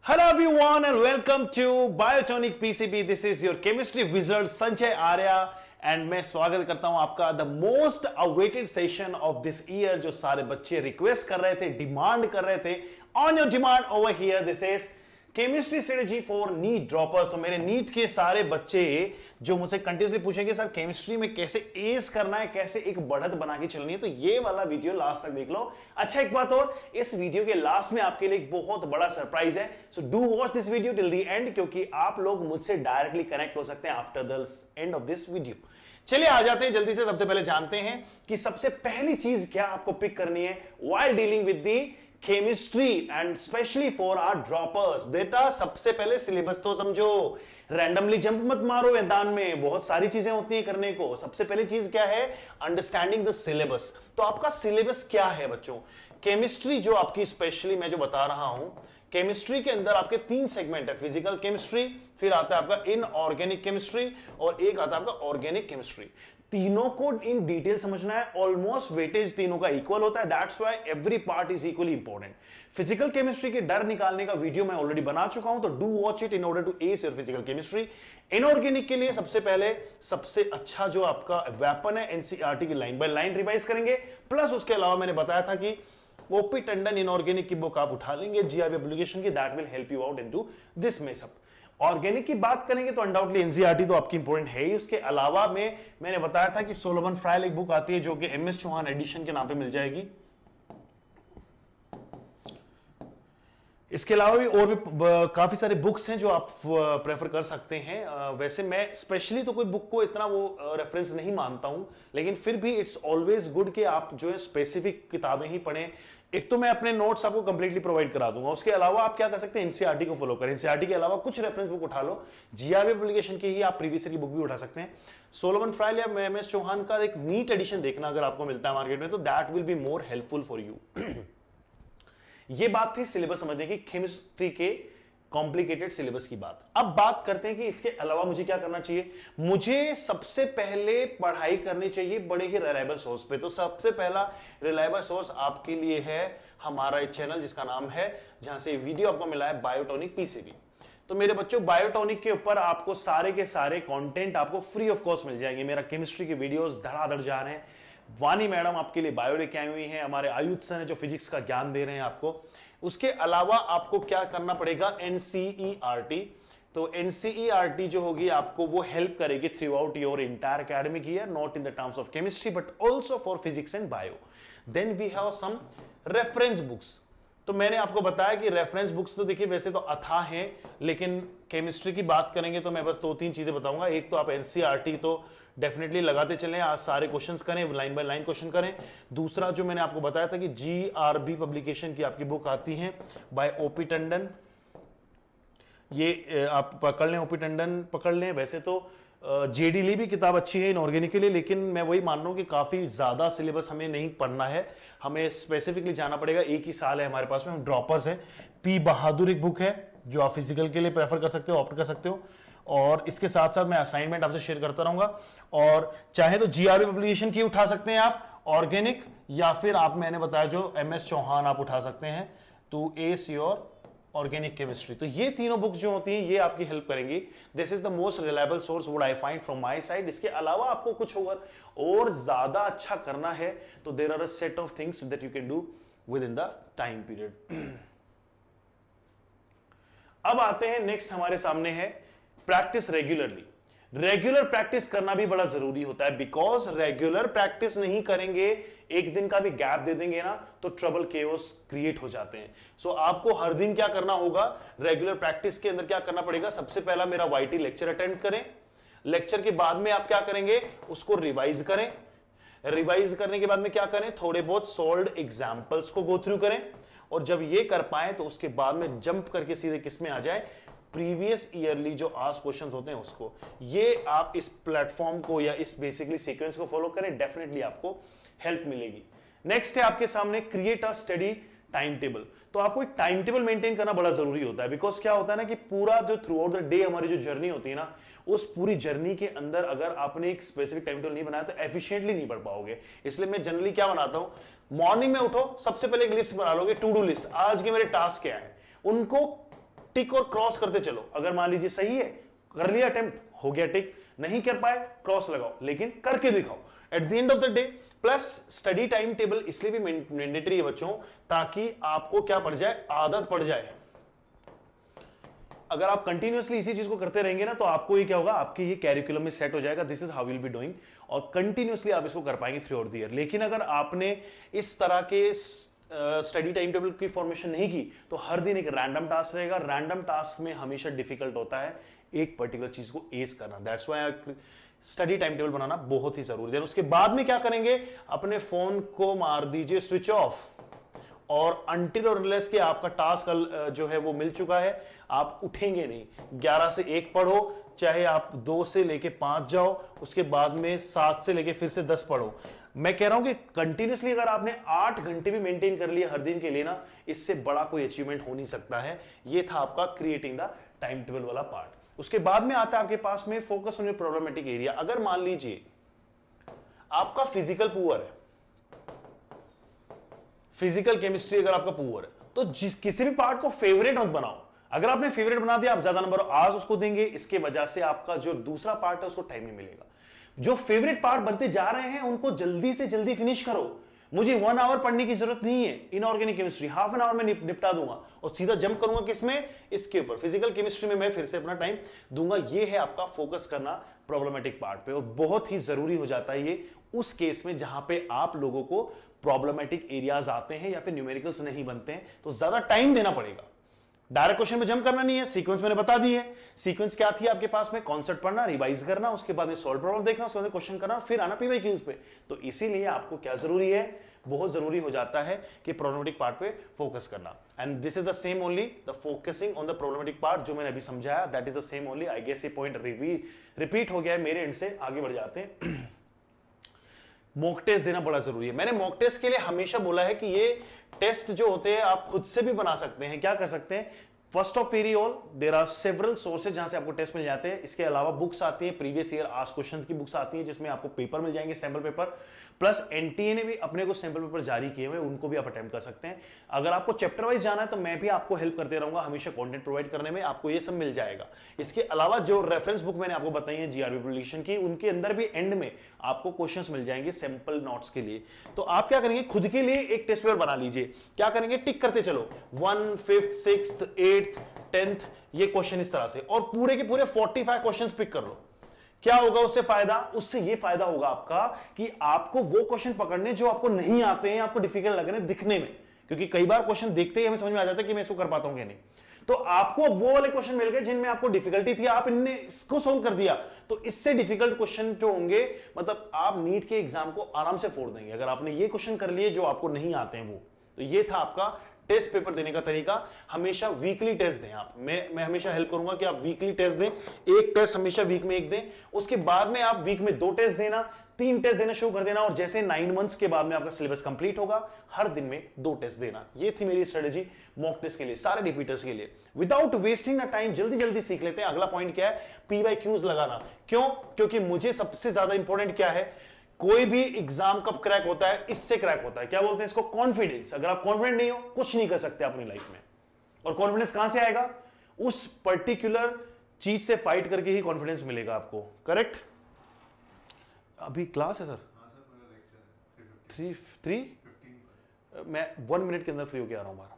Hello everyone and welcome to Biotonic PCB. This is your chemistry wizard Sanjay Arya and मैं स्वागत करता हूं आपका the most awaited session of this year जो सारे बच्चे रिक्वेस्ट कर रहे थे, डिमांड कर रहे थे on your demand over here. This is chemistry strategy for NEET droppers. तो मेरे नीट के सारे बच्चे जो मुझसे कंटिन्यूसली पूछेंगे सर केमिस्ट्री में कैसे एस करना है, कैसे एक बढ़त बना के चलनी है, तो ये वाला वीडियो लास्ट तक देख लो. अच्छा एक बात और, इस वीडियो के लास्ट में आपके लिए एक बहुत बड़ा सरप्राइज है. So do watch this video till the end, क्योंकि आप लोग मुझसे डायरेक्टली कनेक्ट हो सकते हैं after the end of this video. चलिए आ जाते हैं जल्दी से. सबसे पहले जानते हैं कि सबसे पहली चीज क्या आपको पिक करनी है while dealing with the chemistry and specially for our droppers. बेटा सबसे पहले सिलेबस तो समझो, रैंडमली जंप मत मारो मैदान में, बहुत सारी चीजें होती हैं करने को. सबसे पहली चीज क्या है, अंडरस्टैंडिंग द सिलेबस. तो आपका सिलेबस क्या है बच्चों? केमिस्ट्री जो आपकी स्पेशली मैं जो बता रहा हूं, केमिस्ट्री के अंदर आपके 3 सेगमेंट है. फिजिकल केमिस्ट्री, फिर आता है आपका इनऑर्गेनिक केमिस्ट्री और एक आता है आपका ऑर्गेनिक केमिस्ट्री. तीनों को इन डिटेल समझना है. ऑलमोस्ट वेटेज तीनों का इक्वल होता है. That's why every part is equally important. Physical chemistry के डर निकालने का वीडियो मैं ऑलरेडी बना चुका हूं, तो do watch it in order to ace your physical chemistry. Inorganic के लिए सबसे पहले सबसे अच्छा जो आपका वेपन है एनसीईआरटी की लाइन बाय लाइन रिवाइज करेंगे. प्लस उसके अलावा मैंने बताया था कि ओपी टंडन इनऑर्गेनिक की बुक आप उठा लेंगे जीआरबी पब्लिकेशन की. That will help you out into this mess up. Organic की बात करेंगे तो अनडाउटली एनसीईआरटी तो आपकी इंपॉर्टेंट है ही. उसके अलावा में मैंने बताया था कि सोलोमन फ्राइल एक बुक आती है जो कि एमएस चौहान एडिशन के नाम पे मिल जाएगी. इसके अलावा भी और भी काफी सारे बुक्स हैं जो आप प्रेफर कर सकते हैं. वैसे मैं स्पेशली तो कोई बुक को इतना वो रेफरेंस नहीं मानता हूं, लेकिन फिर भी इट्स ऑलवेज गुड कि आप जो है स्पेसिफिक किताबें ही पढ़ें. एक तो मैं अपने नोट्स आपको कंप्लीटली प्रोवाइड करा दूंगा. उसके अलावा आप क्या कर सकते हैं, एनसीईआरटी को फॉलो करें. एनसीईआरटी के अलावा कुछ रेफरेंस बुक उठा लो. जीआरबी पब्लिकेशन की ही आप प्रीवियस ईयर की बुक भी उठा सकते हैं. सोलोमन फ्राइल या एमएस चौहान का एक नीट एडिशन देखना अगर आपको मिलता है मार्केट में, तो that will be more helpful for you. ये बात थी सिलेबस समझने की, केमिस्ट्री के कॉम्प्लिकेटेड सिलेबस की बात. अब बात करते हैं कि इसके अलावा मुझे क्या करना चाहिए. मुझे सबसे पहले पढ़ाई करनी चाहिए बड़े ही रिलायबल सोर्स पे. तो सबसे पहला रिलायबल सोर्स आपके लिए है हमारा एक चैनल जिसका नाम है, जहां से वीडियो आपको मिला है, बायोटॉनिक पीसीबी. तो मेरे बच्चों बायोटॉनिक के ऊपर आपको सारे के सारे कंटेंट आपको फ्री ऑफ कॉस्ट मिल जाएंगे. मेरा केमिस्ट्री के वीडियोस धड़ाधड़ जा रहे हैं. वानी मैडम आपके लिए बायो लेके आई हुई हैं. हमारे आयुध सर हैं जो फिजिक्स का ज्ञान दे रहे हैं आपको. उसके अलावा आपको क्या करना पड़ेगा, एनसीईआरटी. तो एनसीईआरटी जो होगी आपको वो हेल्प करेगी throughout your entire academic year, not in the terms of chemistry but also for physics and bio. Then we have some reference books. तो मैंने आपको बताया कि रेफरेंस बुक्स तो देखिए वैसे तो अथाह हैं, लेकिन केमिस्ट्री की बात करेंगे तो मैं बस 2-3 चीजें बताऊंगा. एक तो आप एनसीईआरटी तो डेफिनेटली लगाते चलें, आज सारे क्वेश्चंस करें, लाइन बाय लाइन क्वेश्चन करें. दूसरा जो मैंने आपको बताया था कि जीआरबी पब्लिकेशन की आपकी बुक आती है बाय ओपी टंडन. ये आप पकड़ लें, ओपी टंडन पकड़ लें. वैसे तो जेडी ली भी किताब अच्छी है इनऑर्गेनिक के लिए, लेकिन मैं वही मान रहा हूं कि काफी ज्यादा सिलेबस हमें नहीं पढ़ना है. हमें स्पेसिफिकली जाना पड़ेगा. एक ही साल है हमारे पास में, हम ड्रॉपर्स हैं. पी बहादुर एक बुक है जो आप फिजिकल के लिए प्रेफर कर सकते हो, ऑप्ट कर सकते हो. और इसके साथ साथ मैं असाइनमेंट आपसे शेयर करता रहूंगा. और चाहे तो जीआरबी पब्लिकेशन की उठा सकते हैं आप ऑर्गेनिक, या फिर आप मैंने बताया जो एमएस चौहान आप उठा सकते हैं to ace your organic chemistry. तो ये तीनों बुक्स जो होती हैं ये आपकी हेल्प करेंगी. This is the most reliable source what I find from my side. इसके अलावा आपको कुछ और ज्यादा अच्छा करना है तो there are a set of things that you can do within the time period. अब आते हैं नेक्स्ट हमारे सामने है प्रैक्टिस रेगुलरली. रेगुलर प्रैक्टिस करना भी बड़ा जरूरी होता है, बिकॉज रेगुलर प्रैक्टिस नहीं करेंगे, एक दिन का भी गैप दे देंगे ना तो ट्रबल केओस क्रिएट हो जाते हैं. सो आपको हर दिन क्या करना होगा, रेगुलर प्रैक्टिस के अंदर क्या करना पड़ेगा. सबसे पहला मेरा वाईटी लेक्चर अटेंड करें. लेक्चर के बाद में आप क्या करेंगे, उसको रिवाइज करें. रिवाइज करने के बाद में क्या करें, थोड़े बहुत सॉल्व्ड एग्जांपल्स को गो थ्रू करें. और जब ये कर पाए तो उसके बाद में जंप करके सीधे किस में आ जाए, प्रीवियस ईयरली जो आज क्वेश्चंस होते हैं उसको. ये आप इस प्लेटफॉर्म को या इस बेसिकली सीक्वेंस को फॉलो करें, डेफिनेटली आपको हेल्प मिलेगी. नेक्स्ट है आपके सामने create a study time table. तो आपको एक टाइम टेबल मेंटेन करना बड़ा जरूरी होता है, बिकॉज क्या होता है ना कि पूरा जो थ्रू आउट द डे हमारी जो जर्नी होती है ना, उस पूरी जर्नी के अंदर अगर आपने एक स्पेसिफिक टाइम टेबल नहीं बनाया तो एफिशिएंटली नहीं पढ़ पाओगे. इसलिए मैं जनरली क्या बनाता हूं, मॉर्निंग में उठो, सबसे पहले एक लिस्ट बना लोगे, टू डू लिस्ट, आज के मेरे टास्क क्या है, उनको टिक और क्रॉस करते चलो। अगर मान लीजिए सही है, कर लिया अटेम्प्ट, हो गया टिक, नहीं कर पाए क्रॉस लगाओ, लेकिन करके दिखाओ at the end of the day. Plus study time table इसलिए भी मैंडेटरी है बच्चों, ताकि आपको क्या पड़ जाए, आदत पड़ जाए। अगर आप कंटिन्यूअसली इसी चीज को करते रहेंगे ना, तो आपको ये क्या होगा, आपके ये कैरिकुलम में सेट हो जाएगा, this is how will be doing, और कंटिन्यूअसली आप इसको कर पाएंगे थ्रू आउट द ईयर। लेकिन अगर आपने इस तरह के स्टडी टाइम टेबल की फॉर्मेशन नहीं की, तो हर दिन एक रैंडम टास्क रहेगा। रैंडम टास्क में हमेशा डिफिकल्ट होता है एक पर्टिकुलर चीज को एस करना। That's why study time table बनाना बहुत ही जरूरी है। उसके बाद में क्या करेंगे, अपने फोन को मार दीजिए स्विच ऑफ, और अनटिल और अनलेस कि आपका टास्क जो है वो मिल चुका है, आप उठेंगे नहीं। 11 से 1 पढ़ो, चाहे आप 2 से लेके 5 जाओ, उसके बाद में 7 से लेके फिर से 10 पढ़ो। मैं कह रहा हूं कि कंटिन्यूअसली अगर आपने 8 घंटे भी मेंटेन कर लिया हर दिन के लिए ना, इससे बड़ा कोई अचीवमेंट हो नहीं सकता है। ये था आपका क्रिएटिंग द टाइम टेबल वाला पार्ट। उसके बाद में आता है आपके पास में focus on your problematic area. अगर मान लीजिए आपका फिजिकल पुअर है, फिजिकल केमिस्ट्री अगर आपका पुअर है, तो किसी भी पार्ट को फेवरेट मत बनाओ। अगर आपने फेवरेट बना दिया, आप ज्यादा नंबर आज उसको देंगे, इसके वजह से आपका जो दूसरा पार्ट है उसको टाइम नहीं मिलेगा। जो फेवरेट पार्ट बनते जा रहे हैं उनको जल्दी से जल्दी फिनिश करो। मुझे 1 आवर पढ़ने की जरूरत नहीं है inorganic chemistry, half an hour में निपटा दूंगा और सीधा जंप करूंगा किसमें, इसके ऊपर फिजिकल केमिस्ट्री में मैं फिर से अपना टाइम दूंगा। ये है आपका फोकस करना प्रॉब्लमेटिक पार्ट पे, और बहुत ही जरूरी हो जाता है ये उस केस में जहां पे आप लोगों को प्रॉब्लमेटिक एरियाज आते हैं या फिर न्यूमेरिकल्स नहीं बनते हैं, तो ज्यादा टाइम देना पड़ेगा। डायरेक्ट क्वेश्चन में जंप करना नहीं है, सीक्वेंस मैंने बता दी है। सीक्वेंस क्या थी आपके पास में, कॉन्सेप्ट पढ़ना, रिवाइज करना, उसके बाद में सॉल्व प्रॉब्लम देखना, उसके बाद क्वेश्चन करना, फिर आना पीवाईक्यूज पे। तो इसीलिए आपको क्या जरूरी है, बहुत जरूरी हो जाता है कि प्रॉब्लमेटिक पार्ट पे फोकस करना। And this is the same only, the focusing on the problematic part जो मैंने अभी समझाया, that is the same only. I guess ये पॉइंट रिपीट हो गया है मेरे एंड से, आगे बढ़ जाते हैं। मॉक टेस्ट देना बड़ा जरूरी है। मैंने मॉक टेस्ट के लिए हमेशा बोला है कि ये टेस्ट जो होते हैं आप खुद से भी बना सकते हैं। क्या कर सकते हैं, first of very all there are several sources जहां से आपको टेस्ट मिल जाते हैं। इसके अलावा बुक्स आती है, प्रीवियस ईयर आस्क्ड क्वेश्चंस की बुक्स आती है, जिसमें आपको पेपर मिल जाएंगे, सैंपल पेपर, प्लस एनटीए ने भी अपने को सैंपल पेपर जारी किए हुए, उनको भी आप अटेम्प्ट कर सकते हैं। अगर आपको चैप्टर वाइज जाना है तो मैं भी आपको हेल्प करते रहूंगा, हमेशा कंटेंट प्रोवाइड करने में, आपको ये सब मिल जाएगा। इसके अलावा जो रेफरेंस बुक मैंने आपको बताई है जीआरबी पब्लिकेशन की, उनके अंदर भी एंड में आपको क्वेश्चंस मिल जाएंगे सैंपल नोट्स के लिए। तो आप क्या करेंगे, खुद के लिए एक टेस्ट पेपर बना लीजिए। क्या करेंगे, टिक करते चलो 1, 5th, 6th, 8th, 10th, ये क्वेश्चन इस तरह से, और पूरे के पूरे 45 क्वेश्चंस पिक कर लो। क्या होगा उससे फायदा, उससे ये फायदा होगा आपका कि आपको वो क्वेश्चन पकड़ने जो आपको नहीं आते हैं, आपको डिफिकल्ट लग रहे हैं दिखने में, क्योंकि कई बार क्वेश्चन देखते ही हमें समझ में आ जाता है कि मैं इसको कर पाता हूं कि नहीं। तो आपको वो वाले क्वेश्चन मिल गए जिनमें आपको डिफिकल्टी थी, आप इनने इसको सोल्व कर दिया, तो इससे डिफिकल्ट क्वेश्चन जो होंगे, मतलब आप नीट के एग्जाम को आराम से फोड़ देंगे अगर आपने ये क्वेश्चन कर लिए जो आपको नहीं आते हैं वो। तो ये था आपका टेस्ट पेपर देने का तरीका। हमेशा वीकली टेस्ट दें आप, मैं हमेशा हेल्प करूंगा कि आप वीकली टेस्ट दें। एक टेस्ट हमेशा वीक में एक दें, उसके बाद में आप वीक में 2 टेस्ट देना, 3 टेस्ट देना शुरू कर देना, और जैसे 9 मंथ्स के बाद में आपका सिलेबस कंप्लीट होगा, हर दिन में 2 टेस्ट देना। ये थी मेरी स्ट्रेटेजी मॉक टेस्ट के लिए, सारे रिपीटर्स के लिए। विदाउट वेस्टिंग द टाइम जल्दी जल्दी सीख लेते हैं। अगला पॉइंट क्या है, पीवाईक्यूज लगाना। क्यों, क्योंकि मुझे सबसे ज्यादा इंपॉर्टेंट क्या है, कोई भी एग्जाम कब क्रैक होता है, इससे क्रैक होता है। क्या बोलते हैं इसको, कॉन्फिडेंस। अगर आप कॉन्फिडेंट नहीं हो, कुछ नहीं कर सकते अपनी लाइफ में। और कॉन्फिडेंस कहां से आएगा, उस पर्टिकुलर चीज से फाइट करके ही कॉन्फिडेंस मिलेगा आपको। करेक्ट। अभी क्लास है सर, 3 मैं 1 मिनट के अंदर फ्री होके आ रहा हूं बाहर।